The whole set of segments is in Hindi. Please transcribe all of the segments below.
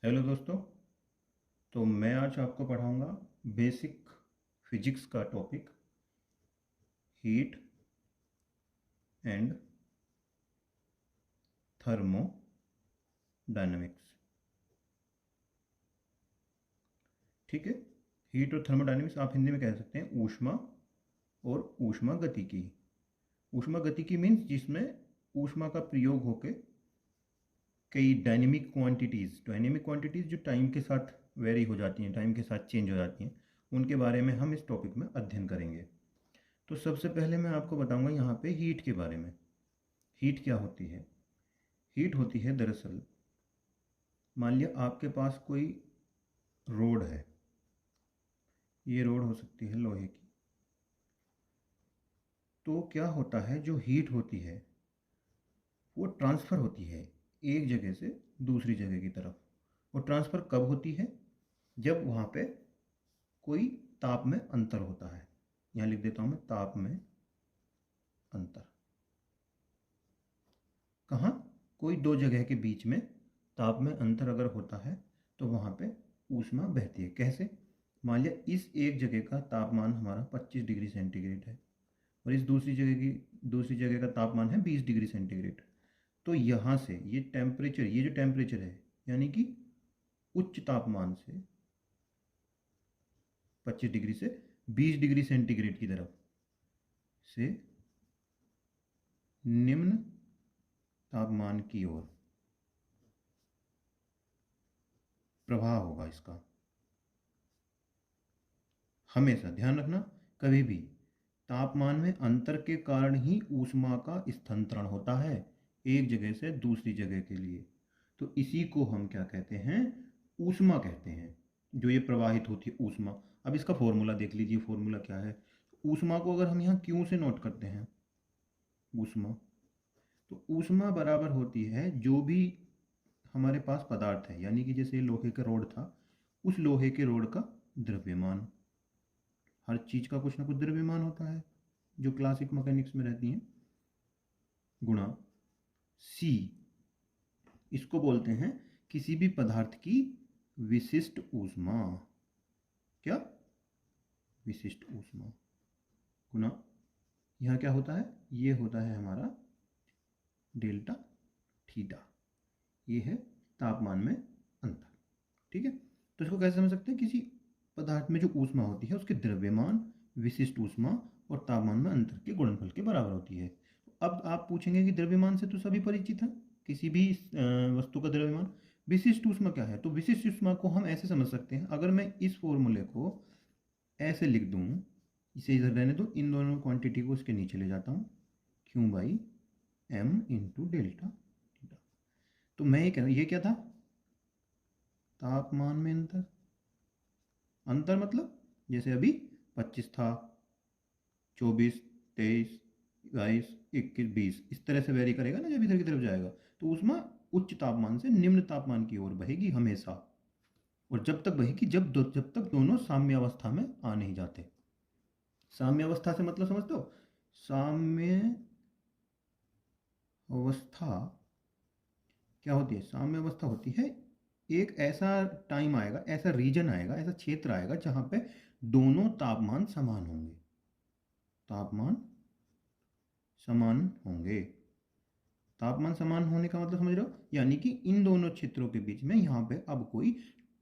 हेलो दोस्तों। तो मैं आज आपको पढ़ाऊंगा बेसिक फिजिक्स का टॉपिक हीट एंड थर्मोडायनेमिक्स। ठीक है। हीट और थर्मोडायनेमिक्स आप हिंदी में कह सकते हैं ऊष्मा और ऊष्मा गतिकी। ऊष्मा गतिकी मीन्स जिसमें ऊष्मा का प्रयोग होकर कई डायनेमिक क्वांटिटीज़ जो टाइम के साथ वेरी हो जाती हैं, टाइम के साथ चेंज हो जाती हैं, उनके बारे में हम इस टॉपिक में अध्ययन करेंगे। तो सबसे पहले मैं आपको बताऊंगा यहाँ पे हीट के बारे में। हीट क्या होती है? हीट होती है दरअसल, मान लिया आपके पास कोई रोड है। ये रोड हो सकती है लोहे की। तो क्या होता है, जो हीट होती है वो ट्रांसफ़र होती है एक जगह से दूसरी जगह की तरफ। वो ट्रांसफ़र कब होती है? जब वहाँ पे कोई ताप में अंतर होता है। यहाँ लिख देता हूँ मैं, ताप में अंतर। कहाँ? कोई दो जगह के बीच में ताप में अंतर अगर होता है तो वहाँ पे ऊष्मा बहती है। कैसे? मान लिया इस एक जगह का तापमान हमारा 25 डिग्री सेंटीग्रेड है और इस दूसरी जगह का तापमान है 20 डिग्री सेंटीग्रेड। तो यहाँ से ये जो टेम्परेचर है, यानी कि उच्च तापमान से 25 डिग्री से 20 डिग्री सेंटीग्रेड की तरफ से निम्न तापमान की ओर प्रवाह होगा इसका। हमेशा ध्यान रखना, कभी भी तापमान में अंतर के कारण ही ऊष्मा का स्थानांतरण होता है एक जगह से दूसरी जगह के लिए। तो इसी को हम क्या कहते हैं? ऊष्मा कहते हैं। जो ये प्रवाहित होती है ऊष्मा। अब इसका फॉर्मूला देख लीजिए, फॉर्मूला क्या है। ऊष्मा को अगर हम यहाँ क्यू से नोट करते हैं, ऊष्मा, तो ऊष्मा बराबर होती है जो भी हमारे पास पदार्थ है, यानी कि जैसे लोहे का रोड था, उस लोहे के रोड का द्रव्यमान। हर चीज़ का कुछ ना कुछ द्रव्यमान होता है जो क्लासिक मैकेनिक्स में रहती हैं, गुणा सी। इसको बोलते हैं किसी भी पदार्थ की विशिष्ट ऊष्मा। क्या? विशिष्ट ऊष्मा गुणा, यहाँ क्या होता है? ये होता है हमारा डेल्टा थीटा। ये है तापमान में अंतर। ठीक है। तो इसको कैसे समझ सकते हैं? किसी पदार्थ में जो ऊष्मा होती है उसके द्रव्यमान, विशिष्ट ऊष्मा और तापमान में अंतर के गुणनफल के बराबर होती है। अब आप पूछेंगे कि द्रव्यमान से तो सभी परिचित हैं, किसी भी वस्तु का द्रव्यमान। विशिष्ट ऊष्मा क्या है? तो विशिष्ट ऊष्मा को हम ऐसे समझ सकते हैं, अगर मैं इस फॉर्मूले को ऐसे लिख दूं, इसे इधर रहने दो, इन दोनों क्वांटिटी को इसके नीचे ले जाता हूँ, Q by M into delta theta. तो मैं ये कह रहा हूँ, ये क्या था? तापमान में अंतर। अंतर मतलब जैसे अभी 25 था, 24, 23, 22, 21, 20, इस तरह से वेरी करेगा ना जब इधर की तरफ जाएगा। तो ऊष्मा उच्च तापमान से निम्न तापमान की ओर बहेगी हमेशा, और जब तक बहेगी जब तक दोनों साम्य अवस्था में आ नहीं जाते। साम्य अवस्था से मतलब समझते हो? साम्य अवस्था क्या होती है? साम्य अवस्था होती है एक ऐसा टाइम आएगा, ऐसा रीजन आएगा, ऐसा क्षेत्र आएगा जहां पे दोनों तापमान समान होंगे। तापमान समान होंगे। तापमान समान होने का मतलब समझ रहे हो? यानी कि इन दोनों क्षेत्रों के बीच में यहाँ पे अब कोई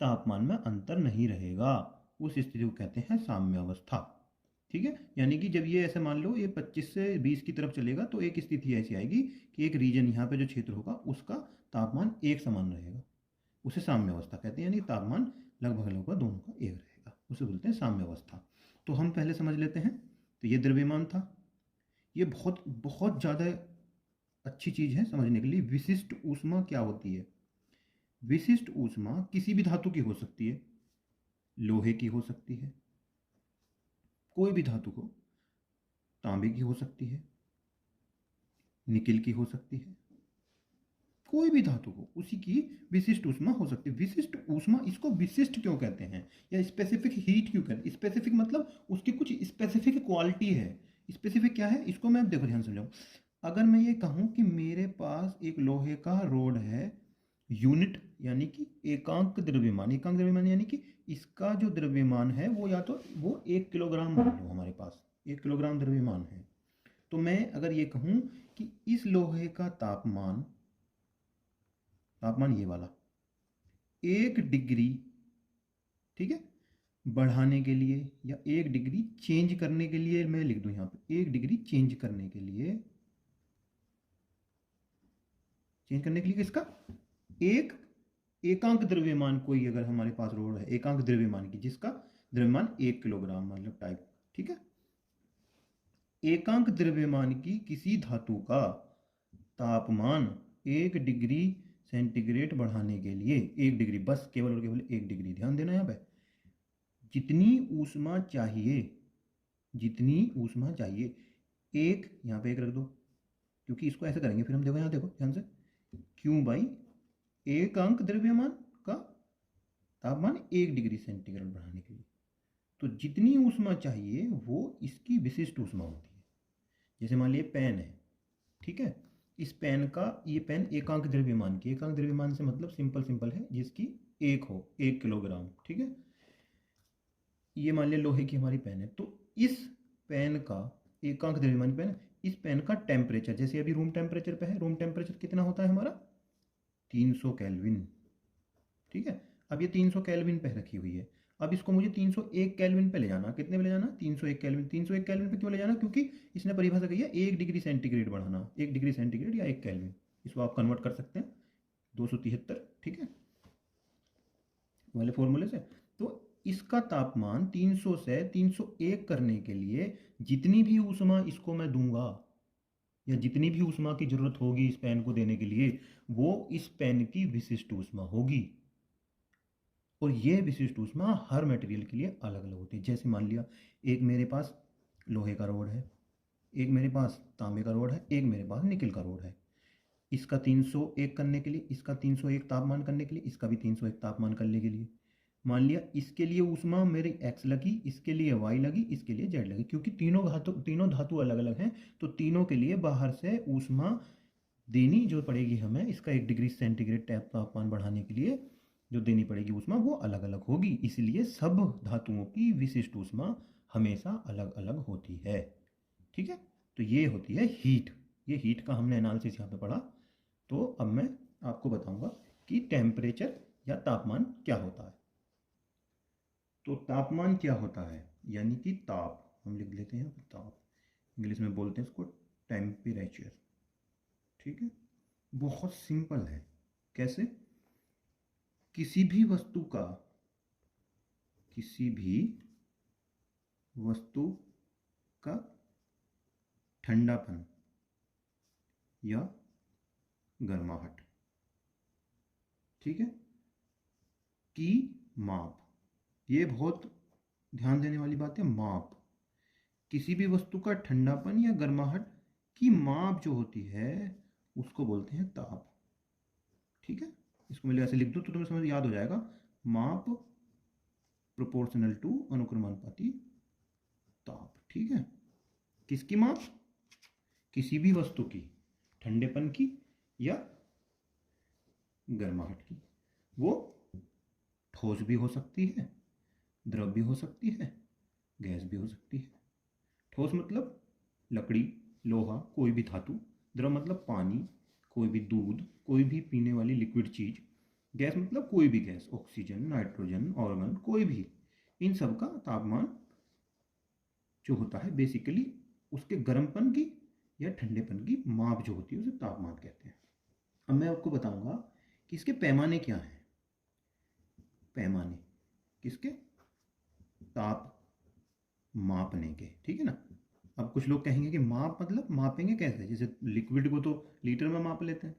तापमान में अंतर नहीं रहेगा। उस स्थिति को कहते हैं साम्य अवस्था। ठीक है। यानी कि जब ये ऐसे मान लो ये 25 से 20 की तरफ चलेगा तो एक स्थिति ऐसी आएगी कि एक रीजन यहाँ पे जो क्षेत्र होगा उसका तापमान एक समान रहेगा। उसे साम्य अवस्था कहते हैं, यानी तापमान लगभग लगभग दोनों का एक रहेगा, उसे बोलते हैं साम्य अवस्था। तो हम पहले समझ लेते हैं। तो ये द्रव्यमान था। ये बहुत बहुत ज़्यादा अच्छी चीज़ है समझने के लिए। विशिष्ट ऊष्मा क्या होती है? विशिष्ट ऊष्मा किसी भी धातु की हो सकती है, लोहे की हो सकती है, कोई भी धातु को, तांबे की हो सकती है, निकिल की हो सकती है, कोई भी धातु को उसी की विशिष्ट ऊष्मा हो सकती है। विशिष्ट ऊष्मा, इसको विशिष्ट क्यों कहते हैं या स्पेसिफिक हीट क्यों कहते हैं? स्पेसिफिक मतलब उसकी कुछ स्पेसिफिक क्वालिटी है। स्पेसिफिक क्या है इसको मैं देखो ध्यान समझाऊं। अगर मैं ये कहूं कि मेरे पास एक लोहे का रोड है यूनिट यानी कि एकांक द्रव्यमान। एकांक द्रव्यमान यानी कि इसका जो द्रव्यमान है वो या तो वो 1 किलोग्राम मान लो, हमारे पास 1 किलोग्राम द्रव्यमान है। तो मैं अगर ये कहूँ कि इस लोहे का तापमान, तापमान ये वाला 1 डिग्री, ठीक है, बढ़ाने के लिए या 1 डिग्री चेंज करने के लिए, मैं लिख दूं यहाँ पे 1 डिग्री चेंज करने के लिए, किसका, एक एकांक द्रव्यमान कोई अगर हमारे पास रोड है एकांक द्रव्यमान की, जिसका द्रव्यमान 1 किलोग्राम मतलब टाइप, ठीक है, एकांक द्रव्यमान की किसी धातु का तापमान 1 डिग्री सेंटीग्रेड बढ़ाने के लिए, 1 डिग्री, बस केवल और केवल 1 डिग्री, ध्यान देना यहाँ पे, जितनी ऊष्मा चाहिए, जितनी ऊष्मा चाहिए, एक यहाँ पे एक रख दो, क्योंकि इसको ऐसे करेंगे फिर हम, देखो यहाँ देखो ध्यान से, क्यों भाई, एकांक द्रव्यमान का तापमान 1 डिग्री सेंटीग्रेड बढ़ाने के लिए, तो जितनी ऊष्मा चाहिए वो इसकी विशिष्ट ऊष्मा होती है। जैसे मान लीजिए पेन है, ठीक है, इस पेन का, ये पेन एकांक द्रव्यमान की, एकांक द्रव्यमान से मतलब सिंपल सिंपल है, जिसकी एक हो 1 किलोग्राम, ठीक है, ये मान लिया लोहे की हमारी पेन है, तो इस पेन का एकांक द्रव्यमान पेन, इस पेन का टेम्परेचर, जैसे अभी रूम टेम्परेचर पे है, रूम टेम्परेचर कितना होता है हमारा, 300 केल्विन, ठीक है, अब ये 300 केल्विन पे रखी हुई है, अब इसको मुझे 301 केल्विन पे ले जाना, कितने पे ले जाना, 301 केल्विन, 301 केल्विन पे क्यों ले जाना, क्योंकि इसने परिभाषा कही है 1 डिग्री सेंटीग्रेड बढ़ाना, 1 डिग्री सेंटीग्रेड या 1 केल्विन, इसको आप कन्वर्ट कर सकते हैं 273, ठीक है, वाले फॉर्मूले से। तो इसका तापमान 300 से 301 करने के लिए जितनी भी ऊष्मा इसको मैं दूंगा, या जितनी भी ऊष्मा की जरूरत होगी इस पेन को देने के लिए, वो इस पेन की विशिष्ट ऊष्मा होगी। और ये विशिष्ट ऊष्मा हर मटेरियल के लिए अलग अलग होती है। जैसे मान लिया एक मेरे पास लोहे का रोड है, एक मेरे पास तांबे का रोड है, एक मेरे पास निकल का रोड है, इसका 301 करने के लिए, इसका 301 तापमान करने के लिए, इसका भी 301 तापमान करने के लिए, मान लिया इसके लिए ऊष्मा मेरी एक्स लगी, इसके लिए वाई लगी, इसके लिए जेड लगी, क्योंकि तीनों धातु अलग अलग हैं, तो तीनों के लिए बाहर से ऊष्मा देनी जो पड़ेगी हमें, इसका 1 डिग्री सेंटीग्रेड तापमान बढ़ाने के लिए जो देनी पड़ेगी ऊष्मा वो अलग अलग होगी। इसलिए सब धातुओं की विशिष्ट ऊष्मा हमेशा अलग अलग होती है, ठीक है। तो ये होती है हीट, ये हीट का हमने एनालिसिस यहाँ पे पढ़ा। तो अब मैं आपको बताऊंगा कि टेम्परेचर या तापमान क्या होता है। तो तापमान क्या होता है, यानी कि ताप, हम लिख लेते हैं ताप, इंग्लिश में बोलते हैं इसको टेम्परेचर, ठीक है, बहुत सिंपल है। कैसे, किसी भी वस्तु का, किसी भी वस्तु का ठंडापन या गर्माहट, ठीक है, की माप, ये बहुत ध्यान देने वाली बात है, माप, किसी भी वस्तु का ठंडापन या गर्माहट की माप जो होती है उसको बोलते हैं ताप, ठीक है। इसको मैं ऐसे लिख दूँ तो तुम्हें समझ याद हो जाएगा, माप प्रोपोर्शनल टू अनुक्रमानुपाती ताप, ठीक है। किसकी माप, किसी भी वस्तु की ठंडेपन की या गर्माहट की, वो ठोस भी हो सकती है, द्रव भी हो सकती है, गैस भी हो सकती है। ठोस मतलब लकड़ी, लोहा, कोई भी धातु, द्रव मतलब पानी, कोई भी दूध, कोई भी पीने वाली लिक्विड चीज, गैस मतलब कोई भी गैस, ऑक्सीजन, नाइट्रोजन, ऑर्गन, कोई भी, इन सब का तापमान जो होता है बेसिकली उसके गर्मपन की या ठंडेपन की माप जो होती है उसे तापमान कहते हैं। अब मैं आपको बताऊंगा कि इसके पैमाने क्या हैं। पैमाने किसके, ताप मापने के, ठीक है ना। अब कुछ लोग कहेंगे कि माप मतलब मापेंगे कैसे, जैसे लिक्विड को तो लीटर में माप लेते हैं,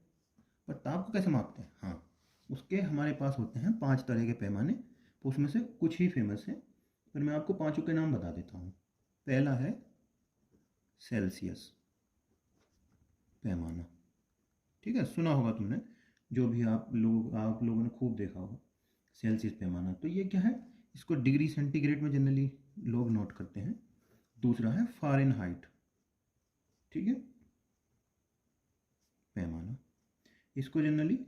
पर ताप को कैसे मापते हैं। हाँ, उसके हमारे पास होते हैं 5 तरह के पैमाने, तो उसमें से कुछ ही फेमस है, पर मैं आपको 5 के नाम बता देता हूँ। पहला है सेल्सियस पैमाना, ठीक है, सुना होगा तुमने, जो भी आप लोगों ने खूब देखा होगा सेल्सियस पैमाना। तो ये क्या है, इसको डिग्री सेंटीग्रेड में जनरली लोग नोट करते हैं। दूसरा है फ़ारेनहाइट, ठीक है, पैमाना, इसको जनरली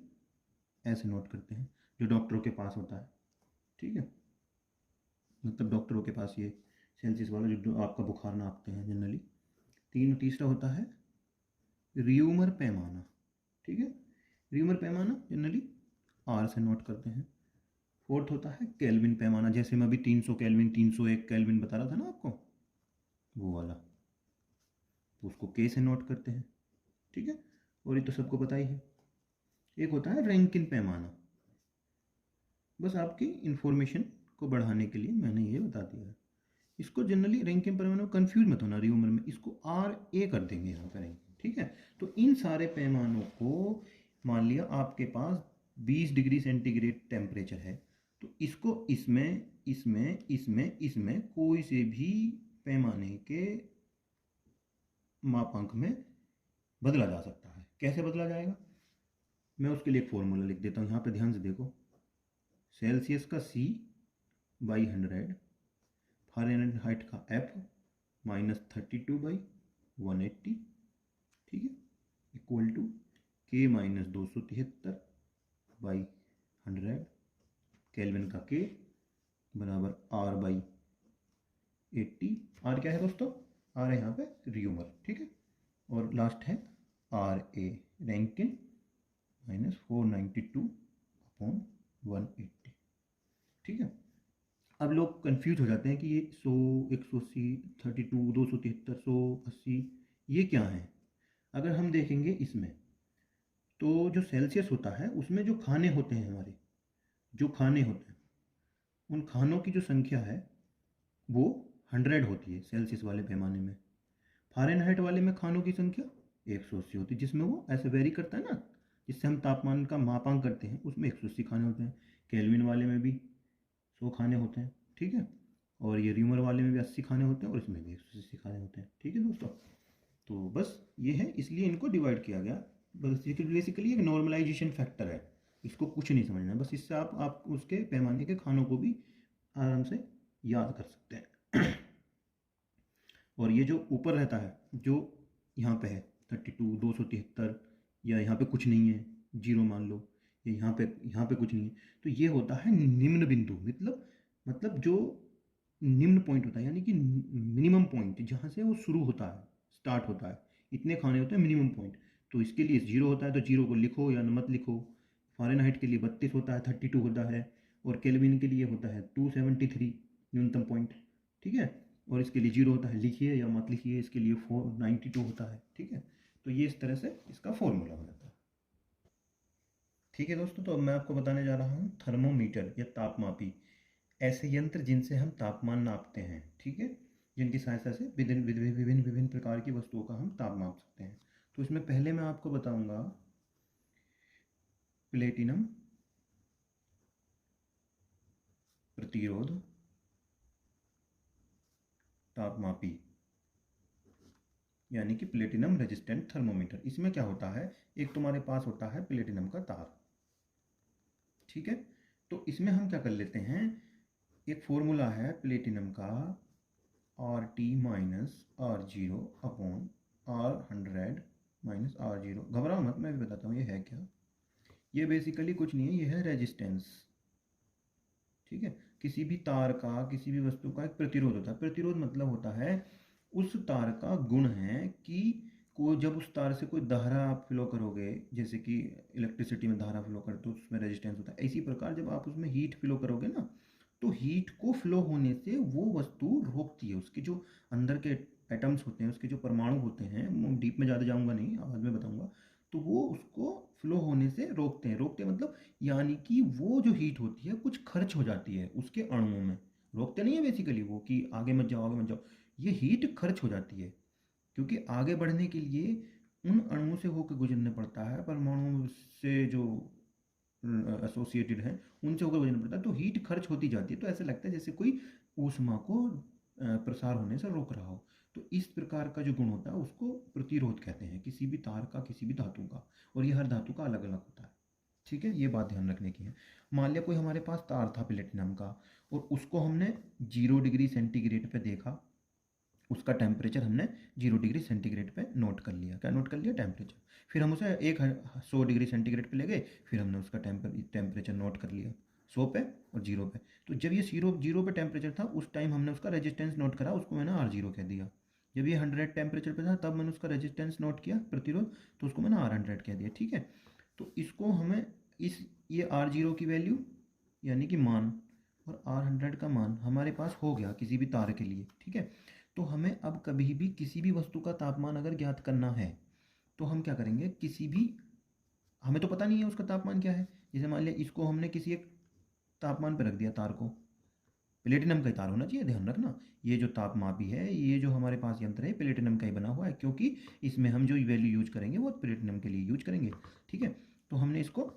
ऐसे नोट करते हैं, जो डॉक्टरों के पास होता है, ठीक है। मतलब डॉक्टरों के पास ये सेल्सियस वाला जो आपका बुखार नापते हैं जनरली। तीसरा होता है रियूमर पैमाना, ठीक है। रियूमर पैमाना जनरली आर से नोट करते हैं। फोर्थ होता है केल्विन पैमाना, जैसे मैं अभी 300 केल्विन 301 केल्विन बता रहा था ना आपको, वो वाला, तो उसको के से नोट करते हैं, ठीक है। और ये तो सबको पता ही है। एक होता है रैंकिन पैमाना, बस आपकी इंफॉर्मेशन को बढ़ाने के लिए मैंने ये बता दिया है। इसको जनरली रैंकिन पैमाना में कंफ्यूज मत होना, रियूमर में इसको आर ए कर देंगे यहाँ पर रैंकिन, ठीक है। तो इन सारे पैमानों को, मान लिया आपके पास 20 डिग्री सेंटीग्रेड टेम्परेचर है, तो इसको इसमें इसमें इसमें इसमें कोई से भी पैमाने के मापांक में बदला जा सकता है। कैसे बदला जाएगा, मैं उसके लिए एक फॉर्मूला लिख देता हूँ, यहाँ पे ध्यान से देखो। सेल्सियस का C बाई 100, फ़ारेनहाइट का F -32/180, ठीक है, इक्वल टू K -273/100, केल्विन का K बराबर R/80। R क्या है दोस्तों, R है यहाँ पे रियूमर, ठीक है। और लास्ट है RA रैंकिन -492/180, ठीक है। अब लोग कंफ्यूज हो जाते हैं कि ये 100, 180, 32, 273, 180 ये क्या है। अगर हम देखेंगे इसमें, तो जो सेल्सियस होता है उसमें जो खाने होते हैं, हमारे जो खाने होते हैं, उन खानों की जो संख्या है वो 100 होती है सेल्सियस वाले पैमाने में। फ़ारेनहाइट वाले में खानों की संख्या 180 होती है, जिसमें वो ऐसे वेरी करता है ना, जिससे हम तापमान का मापांक करते हैं, उसमें 180 खाने होते हैं। केल्विन वाले में भी 100 खाने होते हैं, ठीक है। और ये रियूमर वाले में भी 80 खाने होते हैं, और इसमें भी 180 खाने होते हैं, ठीक है दोस्तों। तो बस ये है, इसलिए इनको डिवाइड किया गया। बस ये बेसिकली एक नॉर्मलाइजेशन फैक्टर है, इसको कुछ नहीं समझना है, बस इससे आप उसके पैमाने के खानों को भी आराम से याद कर सकते हैं। और ये जो ऊपर रहता है, जो यहाँ पे है 32, 273, या यहाँ पे कुछ नहीं है, 0 मान लो, या यहाँ पे कुछ नहीं है, तो ये होता है निम्न बिंदु। मतलब जो निम्न पॉइंट होता है, यानी कि मिनिमम पॉइंट, जहाँ से वो शुरू होता है, स्टार्ट होता है, इतने खाने होते हैं मिनिमम पॉइंट। तो इसके लिए 0 होता है, तो 0 को लिखो या मत लिखो। फ़ारेनहाइट के लिए 32 होता है, 32 होता है, और केल्विन के लिए होता है 273 न्यूनतम पॉइंट, ठीक है। और इसके लिए 0 होता है, लिखिए या मत लिखिए, इसके लिए 492 होता है, ठीक है। तो ये इस तरह से इसका फॉर्मूला हो जाता है, ठीक है दोस्तों। तो अब मैं आपको बताने जा रहा हूँ थर्मोमीटर या तापमापी, ऐसे यंत्र जिनसे हम तापमान नापते हैं, ठीक है, जिनकी सहायता से विभिन्न विभिन्न विभिन्न प्रकार की वस्तुओं का हम ताप माप सकते हैं। तो इसमें पहले मैं आपको बताऊंगा प्लेटिनम प्रतिरोध तापमापी, यानी कि प्लेटिनम रेजिस्टेंट थर्मोमीटर। इसमें क्या होता है, एक तुम्हारे पास होता है प्लेटिनम का तार, ठीक है। तो इसमें हम क्या कर लेते हैं, एक फॉर्मूला है प्लेटिनम का, RT -R0/R100 घबराओ मत, मैं भी बताता हूँ ये है क्या। ये बेसिकली कुछ नहीं है, ये है रेजिस्टेंस, ठीक है। किसी भी तार का, किसी भी वस्तु का एक प्रतिरोध होता है। प्रतिरोध मतलब होता है उस तार का गुण है कि जब उस तार से कोई धारा आप फ्लो करोगे, जैसे कि इलेक्ट्रिसिटी में धारा फ्लो करते तो उसमें रेजिस्टेंस होता है, इसी प्रकार जब आप उसमें हीट फ्लो करोगे ना, तो हीट को फ्लो होने से वो वस्तु रोकती है। उसके जो अंदर के एटम्स होते हैं, उसके जो परमाणु होते हैं, डीप में ज़्यादा जाऊँगा नहीं, बाद में बताऊँगा, तो वो उसको फ्लो होने से रोकते हैं। रोकते मतलब यानी कि वो जो हीट होती है कुछ खर्च हो जाती है उसके अणुओं में। रोकते नहीं है बेसिकली वो कि आगे मत जाओ, आगे मत जाओ, ये हीट खर्च हो जाती है, क्योंकि आगे बढ़ने के लिए उन अणुओं से होकर गुजरना पड़ता है, परमाणु से जो एसोसिएटेड है उनसे होकर गुजरना पड़ता है, तो हीट खर्च होती जाती है। तो ऐसा लगता है जैसे कोई ऊष्मा को प्रसार होने से रोक रहा हो। तो इस प्रकार का जो गुण होता है उसको प्रतिरोध कहते हैं, किसी भी तार का, किसी भी धातु का। और ये हर धातु का अलग अलग होता है, ठीक है, ये बात ध्यान रखने की है। मान लिया कोई हमारे पास तार था प्लेटिनम का, और उसको हमने 0 डिग्री सेंटीग्रेड पे देखा, उसका टेम्परेचर हमने 0 डिग्री सेंटीग्रेड पे नोट कर लिया। क्या नोट कर लिया? टेम्परेचर। फिर हम उसे 100 डिग्री सेंटीग्रेड पे ले गए, फिर हमने उसका टेम्परेचर नोट कर लिया 100 पे और 0 पे। तो जब ये जीरो जीरो पे टेम्परेचर था उस टाइम हमने उसका रेजिस्टेंस नोट करा, उसको मैंने R0 कह दिया। जब ये 100 टेम्परेचर पे था तब मैंने उसका रेजिस्टेंस नोट किया, प्रतिरोध, तो उसको मैंने R100 कह दिया। ठीक है, तो इसको हमें ये R0 की वैल्यू यानी कि मान और R100 का मान हमारे पास हो गया किसी भी तार के लिए। ठीक है, तो हमें अब कभी भी किसी भी वस्तु का तापमान अगर ज्ञात करना है तो हम क्या करेंगे, किसी भी, हमें तो पता नहीं है उसका तापमान क्या है। जैसे मान लिया इसको हमने किसी एक तापमान पर रख दिया, तार को, प्लेटिनम का ही तार होना चाहिए, ध्यान रखना। ये जो तापमापी है, ये जो हमारे पास यंत्र है, प्लेटिनम का ही बना हुआ है, क्योंकि इसमें हम जो वैल्यू यूज करेंगे वो प्लेटिनम के लिए यूज करेंगे। ठीक है, तो हमने इसको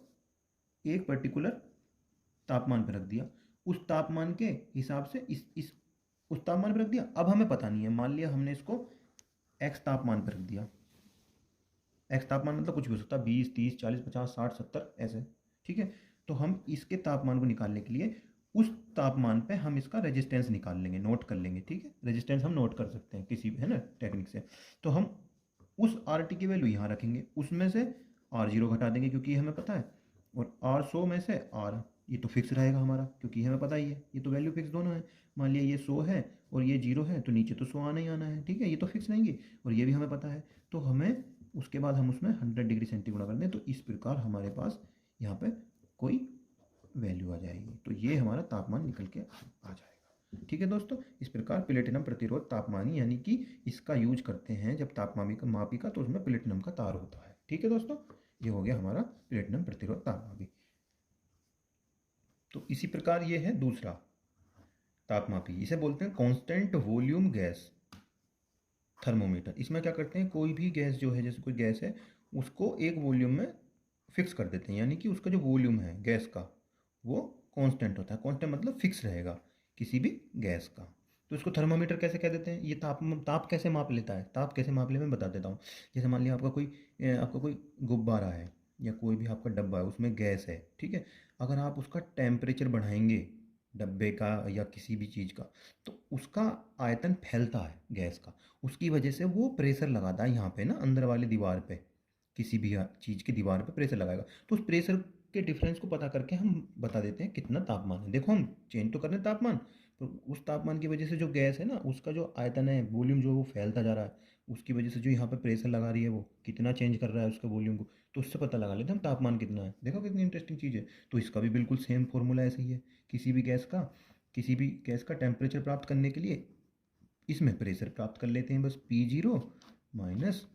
एक पर्टिकुलर तापमान पर रख दिया, उस तापमान के हिसाब से इस उस तापमान पर रख दिया। अब हमें पता नहीं है, मान लिया हमने इसको एक्स तापमान पर रख दिया। एक्स तापमान मतलब कुछ भी हो सकता है, 20, 30, 40, 50, 60, 70 ऐसे। ठीक है, तो हम इसके तापमान को निकालने के लिए उस तापमान पे हम इसका रेजिस्टेंस निकाल लेंगे, नोट कर लेंगे। ठीक है, रेजिस्टेंस हम नोट कर सकते हैं किसी भी, है ना, टेक्निक से। तो हम उस आर टी की वैल्यू यहाँ रखेंगे, उसमें से R0 घटा देंगे क्योंकि ये हमें पता है, और R100 में से R, ये तो फिक्स रहेगा हमारा क्योंकि हमें पता ही है, ये तो वैल्यू फिक्स दोनों है। मान लिया ये 100 है और ये 0 है, तो नीचे तो 100 आना ही आना है। ठीक है, ये तो फिक्स रहेंगे और ये भी हमें पता है। तो हमें उसके बाद हम उसमें 100 डिग्री सेंटी गुणा कर दें, तो इस प्रकार हमारे पास यहाँ पे कोई वैल्यू आ जाएगी, तो ये हमारा तापमान निकल के आ जाएगा। ठीक है दोस्तों, इस प्रकार प्लेटिनम प्रतिरोध तापमानी यानी कि इसका यूज करते हैं जब तापमापी का मापी का, तो उसमें प्लेटिनम का तार होता है। ठीक है दोस्तों, ये हो गया हमारा प्लेटिनम प्रतिरोध तापमापी। तो इसी प्रकार ये है दूसरा तापमापी, इसे बोलते हैं कांस्टेंट वॉल्यूम गैस थर्मोमीटर। इसमें क्या करते हैं, कोई भी गैस जो है, जैसे कोई गैस है, उसको एक वॉल्यूम में फिक्स कर देते हैं, यानी कि उसका जो वॉल्यूम है गैस का वो कांस्टेंट होता है। कांस्टेंट मतलब फिक्स रहेगा किसी भी गैस का। तो इसको थर्मामीटर कैसे कह देते हैं? ये ताप कैसे माप लेता है, ताप कैसे माप ले, मैं बता देता हूँ। जैसे मान लिया आपका कोई गुब्बारा है या कोई भी आपका डब्बा है, उसमें गैस है। ठीक है, अगर आप उसका टेम्परेचर बढ़ाएंगे डब्बे का या किसी भी चीज़ का, तो उसका आयतन फैलता है गैस का, उसकी वजह से वो प्रेशर लगाता है यहाँ पे ना, अंदर वाली दीवार पे, किसी भी चीज़ की दीवार पे प्रेशर लगाएगा। तो उस प्रेशर के डिफरेंस को पता करके हम बता देते हैं कितना तापमान है। देखो, हम चेंज तो कर रहे हैं तापमान, तो उस तापमान की वजह से जो गैस है ना, उसका जो आयतन है, वॉल्यूम जो वो फैलता जा रहा है, उसकी वजह से जो यहाँ पे प्रेशर लगा रही है वो कितना चेंज कर रहा है उसके वॉल्यूम को, तो उससे पता लगा लेते हैं हम तापमान कितना है। देखो कितनी इंटरेस्टिंग चीज़ है। तो इसका भी बिल्कुल सेम फॉर्मूला ऐसे ही है, किसी भी गैस का टेम्परेचर प्राप्त करने के लिए इसमें प्रेशर प्राप्त कर लेते हैं, बस P0 माइनस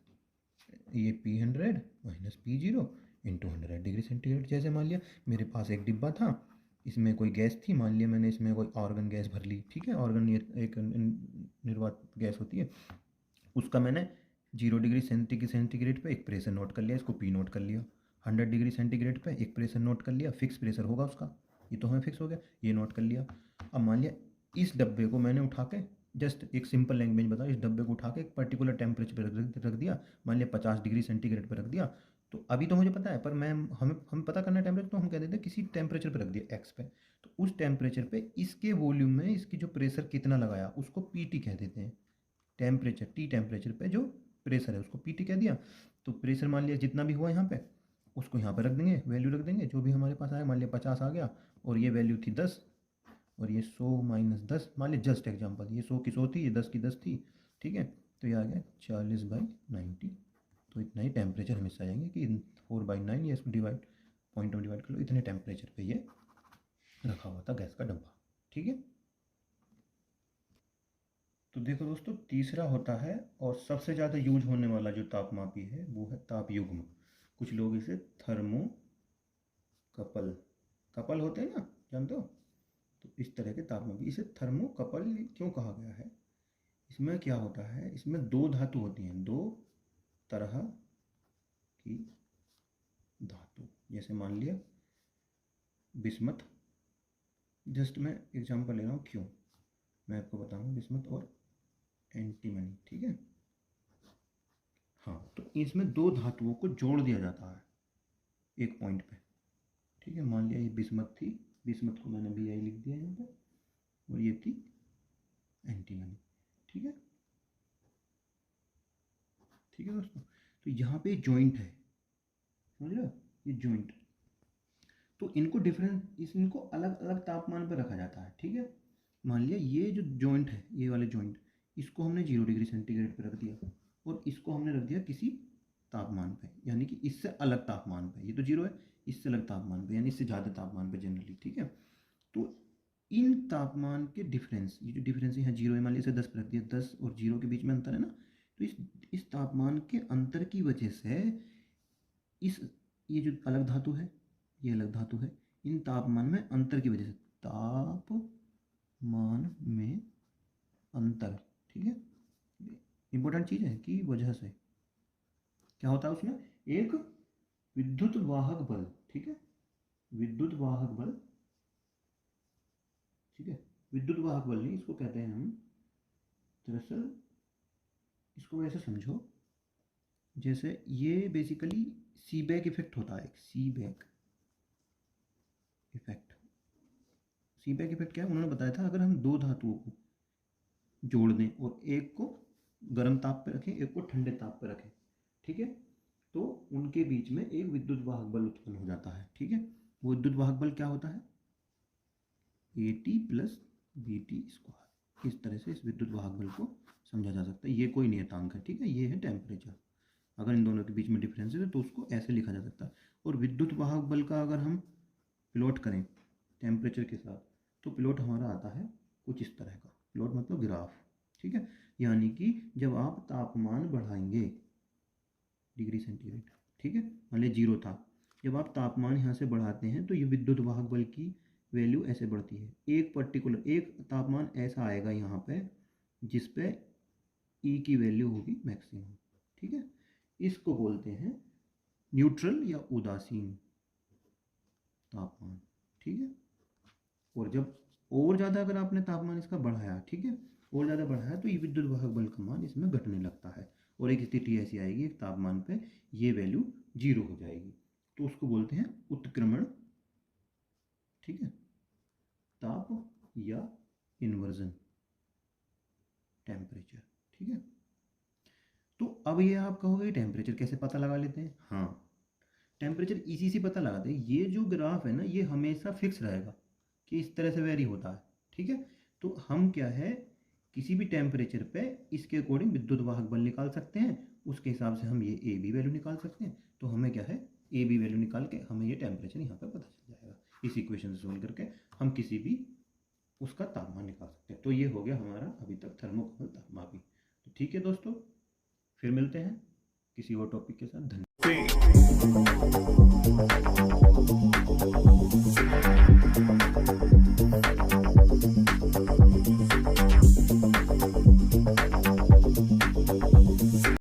ये P100 minus P0 into 100 degree centigrade. जैसे मान लिया मेरे पास एक डिब्बा था, इसमें कोई गैस थी, मान लिया मैंने इसमें कोई ऑर्गन गैस भर ली। ठीक है, ऑर्गन ये एक निर्वात गैस होती है, उसका मैंने 0 डिग्री सेंटीग्रेड पे एक प्रेशर नोट कर लिया, इसको P नोट कर लिया। 100 डिग्री सेंटीग्रेड पे एक प्रेशर नोट कर लिया, फिक्स प्रेशर होगा उसका, ये तो हमें फिक्स हो गया, ये नोट कर लिया। अब मान लिया इस डब्बे को मैंने उठा के, जस्ट एक सिंपल लैंग्वेज बता, इस डब्बे को उठा के एक पर्टिकुलर टेम्परेचर पर रख दिया, मान लिया 50 डिग्री सेंटीग्रेड पर रख दिया। तो अभी तो मुझे पता है, पर मैं हमें पता करना है टेम्परेचर, तो हम कह देते हैं किसी टेम्परेचर पर रख दिया एक्स पे, तो उस टेम्परेचर पे इसके वॉल्यूम में इसकी जो प्रेशर कितना लगाया उसको पीटी कह देते हैं। टेम्परेचर, टी टेम्परेचर पे जो प्रेशर है उसको पीटी कह दिया। तो प्रेशर मान लिया जितना भी हुआ यहाँ पे, उसको यहाँ पे रख देंगे, वैल्यू रख देंगे जो भी हमारे पास आया। मान लिया 50 आ गया और ये वैल्यू थी 10, और ये 100 माइनस 10, मान लिया जस्ट एग्जांपल, ये 100 की 100 थी, ये 10 की 10 थी। ठीक है, तो ये आ गया 40/90। तो इतना ही टेम्परेचर हम इससे आ जाएंगे कि 4/9, ये इसको पॉइंट में डिवाइड कर लो, इतने टेम्परेचर पे ये रखा हुआ था गैस का डब्बा। ठीक है, तो देखो दोस्तों, तीसरा होता है और सबसे ज़्यादा यूज होने वाला जो तापमापी है वो है तापयुग्म। कुछ लोग इसे थर्मोकपल, कपल होते हैं ना, जानते हो, तो इस तरह के तापमापी, इसे थर्मोकपल क्यों कहा गया है? इसमें क्या होता है, इसमें दो धातु होती हैं, दो तरह की धातु। जैसे मान लिया बिस्मथ, जस्ट मैं एग्जांपल ले रहा हूँ, क्यों मैं आपको बताऊंगा, बिस्मथ और एंटीमनी। ठीक है, हाँ, तो इसमें दो धातुओं को जोड़ दिया जाता है एक पॉइंट पे। ठीक है, मान लिया ये बिस्मथ थी, बिस्मथ को मैंने Bi लिख दिया यहाँ पे, और ये थी एंटीमनी। ठीक है, ठीक है दोस्तों। तो यहाँ पे जॉइंट है, समझ रहे हो, ये जॉइंट। तो इनको इनको अलग अलग तापमान पर रखा जाता है, ठीक है। मान लिया ये जो जॉइंट है, ये वाले जॉइंट, इसको हमने 0 डिग्री सेंटीग्रेड पर रख दिया और इसको हमने रख दिया किसी तापमान पे, यानी कि इससे अलग तापमान पे। ये तो 0 है, इससे अलग तापमान पे यानी इससे ज़्यादा तापमान पे जनरली, ठीक है। तो इन तापमान के डिफरेंस, ये जो डिफरेंस यहाँ 0 है, मान लिया इसे 10 पर रख दिया, 10 और 0 के बीच में अंतर है ना, तो इस तापमान के अंतर की वजह से ये जो अलग धातु है, ये अलग धातु है, इन तापमान में अंतर की वजह से, तापमान में अंतर, ठीक है, इंपॉर्टेंट चीज़ है कि वजह से क्या होता है, उसमें एक विद्युत वाहक बल, ठीक है, विद्युत वाहक बल, ठीक है, विद्युत वाहक बल नहीं, इसको कहते हैं हम, दरअसल इसको वैसे समझो जैसे ये बेसिकली सीबैक इफेक्ट होता है, सीबैक इफेक्ट। सीबैक इफेक्ट क्या है, उन्होंने बताया था, अगर हम दो धातुओं को जोड़ दें और एक को गर्म ताप पे रखें, एक को ठंडे ताप पे रखें, ठीक है, तो उनके बीच में एक विद्युत वाहक बल उत्पन्न हो जाता है, ठीक है। वो विद्युत वाहक बल क्या होता है, AT + BT²। इस तरह से इस विद्युत वाहक बल को समझा जा सकता है। ये कोई नियतांक है, ठीक है, ये है टेम्परेचर। अगर इन दोनों के बीच में डिफरेंस है तो उसको ऐसे लिखा जा सकता है। और विद्युत वाहक बल का अगर हम प्लॉट करें टेम्परेचर के साथ, तो प्लॉट हमारा आता है कुछ इस तरह का, प्लॉट मतलब ग्राफ, ठीक है। यानी कि जब आप तापमान बढ़ाएंगे डिग्री सेंटीग्रेड, ठीक है, मान लीजिए 0 था, जब आप तापमान यहाँ से बढ़ाते हैं तो ये विद्युत वाहक बल की वैल्यू ऐसे बढ़ती है। एक तापमान ऐसा आएगा यहाँ पे जिस पे E की वैल्यू होगी मैक्सिमम, ठीक है। इसको बोलते हैं न्यूट्रल या उदासीन तापमान, ठीक है। और जब और ज़्यादा अगर आपने तापमान इसका बढ़ाया, ठीक है, और ज़्यादा बढ़ाया, तो ये विद्युत वाहक बल का मान इसमें घटने लगता है और एक स्थिति ऐसी आएगी, एक तापमान पे ये वैल्यू 0 हो जाएगी, तो उसको बोलते हैं उत्क्रमण, ठीक है, ताप या इन्वर्जन टेम्परेचर, ठीक है। तो अब ये आप कहोगे टेम्परेचर कैसे पता लगा लेते हैं। हाँ, टेम्परेचर इसी से पता लगाते हैं। ये जो ग्राफ है ना, ये हमेशा फिक्स रहेगा कि इस तरह से वेरी होता है, ठीक है। तो हम क्या है, किसी भी टेम्परेचर पे इसके अकॉर्डिंग विद्युत वाहक बल निकाल सकते हैं, उसके हिसाब से हम ये AB वैल्यू निकाल सकते हैं। तो हमें क्या है, AB वैल्यू निकाल के हमें ये टेम्परेचर यहाँ पे पता चल जाएगा। इस इक्वेशन से सोल्व करके हम किसी भी उसका तापमान निकाल सकते हैं। तो ये हो गया हमारा अभी तक थर्मोकपल तापमापी। तो ठीक है दोस्तों, फिर मिलते हैं किसी और टॉपिक के साथ। धन्यवाद।